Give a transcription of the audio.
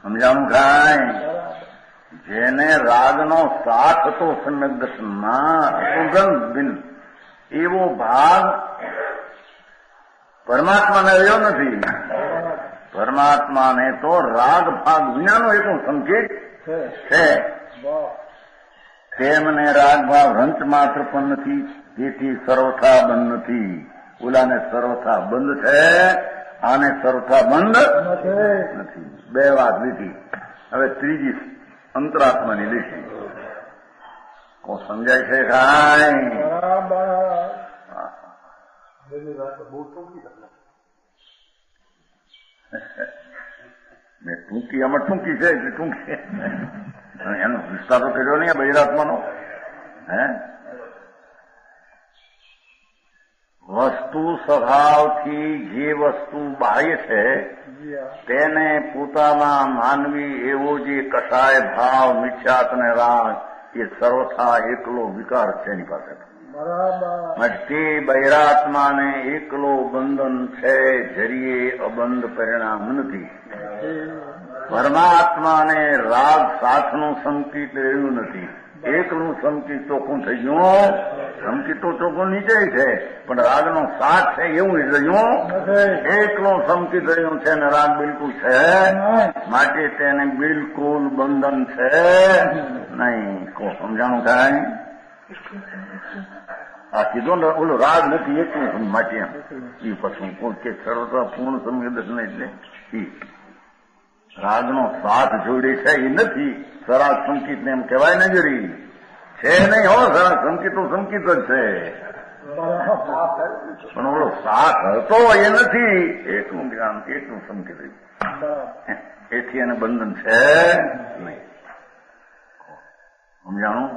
સમજાણું કાંઈ? જેને રાગનો સાથ તો સંગતમાં સુગંધ બિન એવો ભાગ પરમાત્માને રહ્યો નથી. પરમાત્માને તો રાગ ભાગ વિનાનો એક સંકેત છે. તેમને રાગ ભાવ રંચ માત્ર પણ નથી, તેથી સર્વથા બંધ નથી. ઓલાને સર્વથા બંધ છે, આને સર્વથા બંધ નથી. બે વાત લીધી. હવે ત્રીજી અંતરાત્માની લીધી. કોણ સમજાય છે? કાંઈ મેં ટૂંકી આમાં ટૂંકી છે એટલે ટૂંકી એનો વિસ્તાર તો કર્યો નહીં બહિરાત્માનો. હે વસ્તુ સ્વભાવથી જે વસ્તુ બાહ્ય છે તેને પોતાના માનવી એવો જે કસાય ભાવ મિથ્યાત અને રાગ એ સર્વથા એકલો વિકાર છે એની પાસે. તે બહિરાત્માને એકલો બંધન છે, જરીએ અબંધ પરિણામ નથી. પરમાત્માને રાગ સાથનું સંકિત રહ્યું નથી. એકલું સંકિત ચોખ્ખું થઈ ગયું. સંકિત તો ચોખ્ખું નીચે છે, પણ રાગનો સાથ છે એવું રહ્યું. એકલું સંકિત રહ્યું છે ને રાગ બિલકુલ છે, માટે તેને બિલકુલ બંધન છે નહીં. કો સમજાણું કાંઈ? આ કીધો ને ઓલો રાગ નથી એટલું માટે એમ એ પછી કોઈ કે સર્વતા પૂર્ણ સંવેદન એટલે રાગનો સાથ જોડે છે એ નથી. સરાગ સંકિત ને એમ કહેવાય ને જરી છે નહીં. હો સરાગ સંકિત તો સંકિત જ છે, પણ ઓલો સાથ હતો એ નથી. એટલું જ્ઞાન એટલું સંકિત એથી એને બંધન છે નહીં. સમજાણું?